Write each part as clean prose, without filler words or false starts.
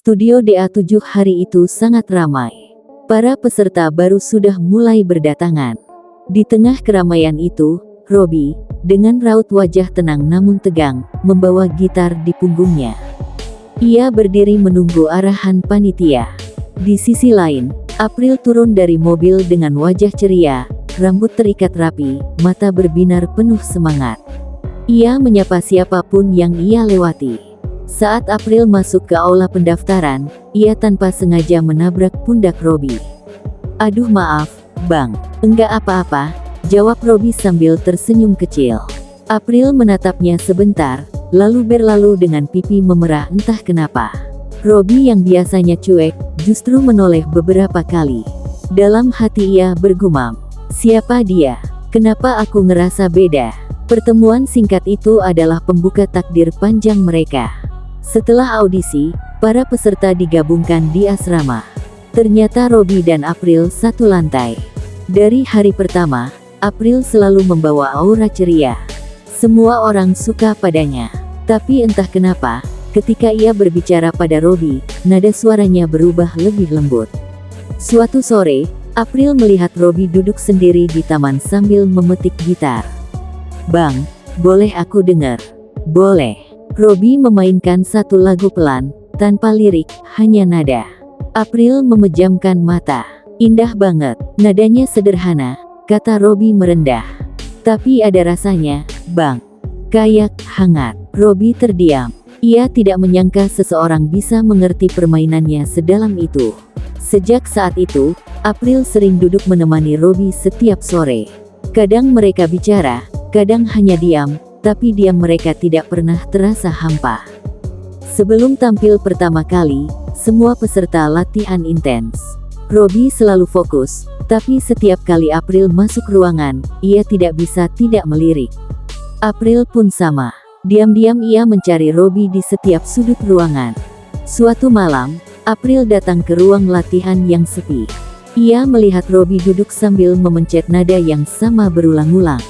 Studio DA7 hari itu sangat ramai. Para peserta baru sudah mulai berdatangan. Di tengah keramaian itu, Robby, dengan raut wajah tenang namun tegang, membawa gitar di punggungnya. Ia berdiri menunggu arahan panitia. Di sisi lain, April turun dari mobil dengan wajah ceria, rambut terikat rapi, mata berbinar penuh semangat. Ia menyapa siapapun yang ia lewati. Saat April masuk ke aula pendaftaran, ia tanpa sengaja menabrak pundak Robby. "Aduh maaf, Bang." "Enggak apa-apa," jawab Robby sambil tersenyum kecil. April menatapnya sebentar, lalu berlalu dengan pipi memerah entah kenapa. Robby yang biasanya cuek, justru menoleh beberapa kali. Dalam hati ia bergumam, "Siapa dia? Kenapa aku ngerasa beda?" Pertemuan singkat itu adalah pembuka takdir panjang mereka. Setelah audisi, para peserta digabungkan di asrama. Ternyata Robby dan April satu lantai. Dari hari pertama, April selalu membawa aura ceria. Semua orang suka padanya. Tapi entah kenapa, ketika ia berbicara pada Robby, nada suaranya berubah lebih lembut. Suatu sore, April melihat Robby duduk sendiri di taman sambil memetik gitar. "Bang, boleh aku dengar?" "Boleh." Robby memainkan satu lagu pelan, tanpa lirik, hanya nada. April memejamkan mata. "Indah banget." "Nadanya sederhana," kata Robby merendah. "Tapi ada rasanya, Bang. Kayak hangat." Robby terdiam. Ia tidak menyangka seseorang bisa mengerti permainannya sedalam itu. Sejak saat itu, April sering duduk menemani Robby setiap sore. Kadang mereka bicara, kadang hanya diam, tapi diam mereka tidak pernah terasa hampa. Sebelum tampil pertama kali, semua peserta latihan intens. Robby selalu fokus, tapi setiap kali April masuk ruangan, ia tidak bisa tidak melirik. April pun sama. Diam-diam ia mencari Robby di setiap sudut ruangan. Suatu malam, April datang ke ruang latihan yang sepi. Ia melihat Robby duduk sambil memencet nada yang sama berulang-ulang.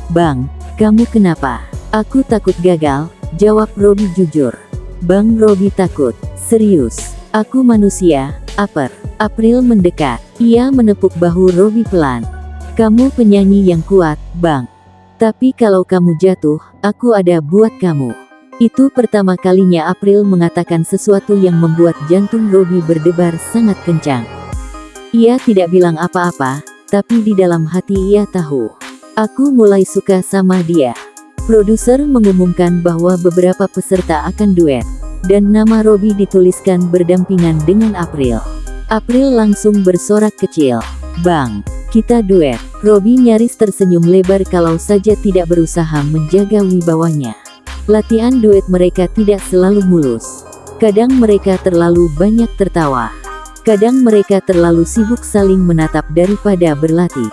"Bang, kamu kenapa?" "Aku takut gagal," jawab Robby jujur. "Bang, Robby takut. Serius. Aku manusia, Aper." April mendekat. Ia menepuk bahu Robby pelan. "Kamu penyanyi yang kuat, Bang. Tapi kalau kamu jatuh, aku ada buat kamu." Itu pertama kalinya April mengatakan sesuatu yang membuat jantung Robby berdebar sangat kencang. Ia tidak bilang apa-apa, tapi di dalam hati ia tahu. "Aku mulai suka sama dia." Produser mengumumkan bahwa beberapa peserta akan duet, dan nama Robby dituliskan berdampingan dengan April. April langsung bersorak kecil, "Bang, kita duet." Robby nyaris tersenyum lebar kalau saja tidak berusaha menjaga wibawanya. Latihan duet mereka tidak selalu mulus. Kadang mereka terlalu banyak tertawa. Kadang mereka terlalu sibuk saling menatap daripada berlatih.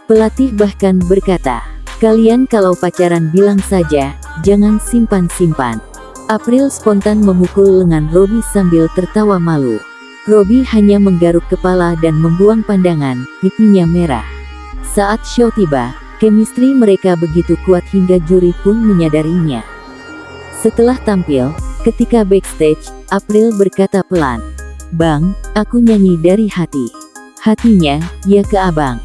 Pelatih bahkan berkata, "Kalian kalau pacaran bilang saja, jangan simpan-simpan." April spontan memukul lengan Robby sambil tertawa malu. Robby hanya menggaruk kepala dan membuang pandangan, pipinya merah. Saat show tiba, chemistry mereka begitu kuat hingga juri pun menyadarinya. Setelah tampil, ketika backstage, April berkata pelan, "Bang, aku nyanyi dari hati." Hatinya, "Ya ke abang."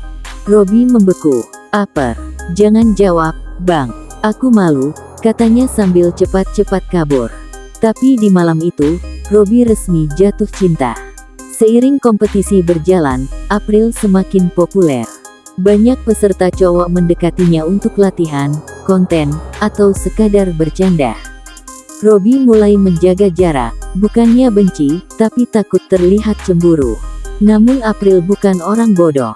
Robby membeku. "Aper, jangan jawab, Bang. Aku malu," katanya sambil cepat-cepat kabur. Tapi di malam itu, Robby resmi jatuh cinta. Seiring kompetisi berjalan, April semakin populer. Banyak peserta cowok mendekatinya untuk latihan, konten, atau sekadar bercanda. Robby mulai menjaga jarak, bukannya benci, tapi takut terlihat cemburu. Namun April bukan orang bodoh.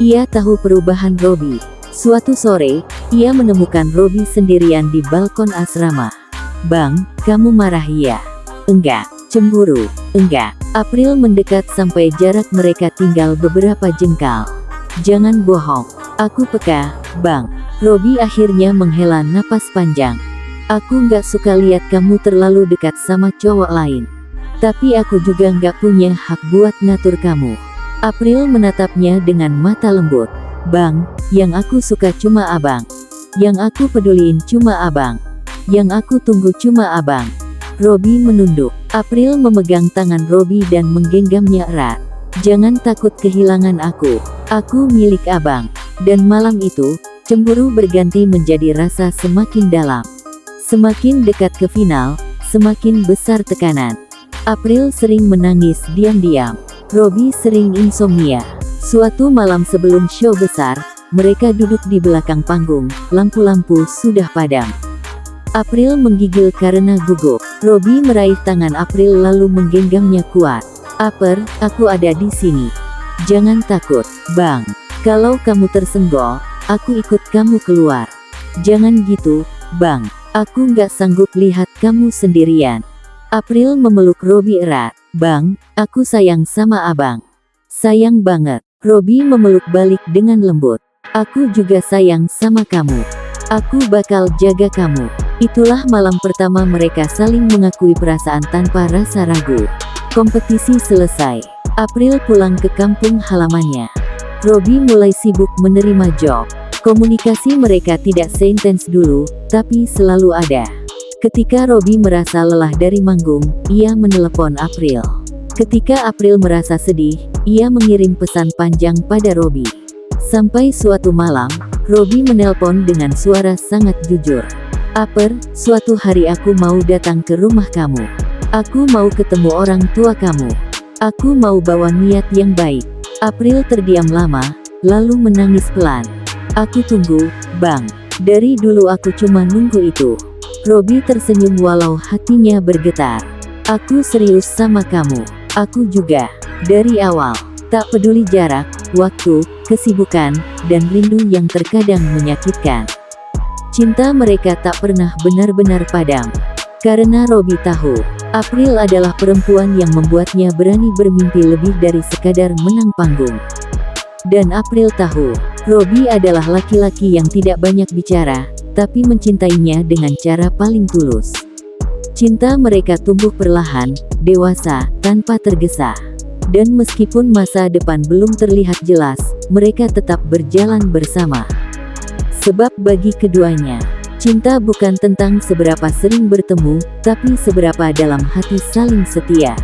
Ia tahu perubahan Robby. Suatu sore, ia menemukan Robby sendirian di balkon asrama. "Bang, kamu marah ya?" "Enggak." "Cemburu?" "Enggak." April mendekat sampai jarak mereka tinggal beberapa jengkal. "Jangan bohong." "Aku peka, Bang." Robby akhirnya menghela napas panjang. "Aku nggak suka lihat kamu terlalu dekat sama cowok lain. Tapi aku juga nggak punya hak buat ngatur kamu." April menatapnya dengan mata lembut. "Bang, yang aku suka cuma abang. Yang aku peduliin cuma abang. Yang aku tunggu cuma abang." Robby menunduk. April memegang tangan Robby dan menggenggamnya erat. "Jangan takut kehilangan aku. Aku milik abang." Dan malam itu, cemburu berganti menjadi rasa semakin dalam. Semakin dekat ke final, semakin besar tekanan. April sering menangis diam-diam. Robby sering insomnia. Suatu malam sebelum show besar, mereka duduk di belakang panggung, lampu-lampu sudah padam. April menggigil karena gugup. Robby meraih tangan April lalu menggenggamnya kuat. "April, aku ada di sini. Jangan takut, Bang. Kalau kamu tersenggol, aku ikut kamu keluar. Jangan gitu, Bang. Aku nggak sanggup lihat kamu sendirian." April memeluk Robby erat. "Bang, aku sayang sama abang. Sayang banget." Robby memeluk balik dengan lembut. "Aku juga sayang sama kamu. Aku bakal jaga kamu." Itulah malam pertama mereka saling mengakui perasaan tanpa rasa ragu. Kompetisi selesai. April pulang ke kampung halamannya. Robby mulai sibuk menerima job. Komunikasi mereka tidak seintens dulu, tapi selalu ada. Ketika Robby merasa lelah dari manggung, ia menelepon April. Ketika April merasa sedih, ia mengirim pesan panjang pada Robby. Sampai suatu malam, Robby menelpon dengan suara sangat jujur. "April, suatu hari aku mau datang ke rumah kamu. Aku mau ketemu orang tua kamu. Aku mau bawa niat yang baik." April terdiam lama, lalu menangis pelan. "Aku tunggu, Bang. Dari dulu aku cuma nunggu itu." Robby tersenyum walau hatinya bergetar. "Aku serius sama kamu. Aku juga. Dari awal. Tak peduli jarak, waktu, kesibukan, dan rindu yang terkadang menyakitkan." Cinta mereka tak pernah benar-benar padam. Karena Robby tahu, April adalah perempuan yang membuatnya berani bermimpi lebih dari sekadar menang panggung. Dan April tahu, Robby adalah laki-laki yang tidak banyak bicara, tapi mencintainya dengan cara paling tulus. Cinta mereka tumbuh perlahan, dewasa, tanpa tergesa. Dan meskipun masa depan belum terlihat jelas, mereka tetap berjalan bersama. Sebab bagi keduanya, cinta bukan tentang seberapa sering bertemu, tapi seberapa dalam hati saling setia.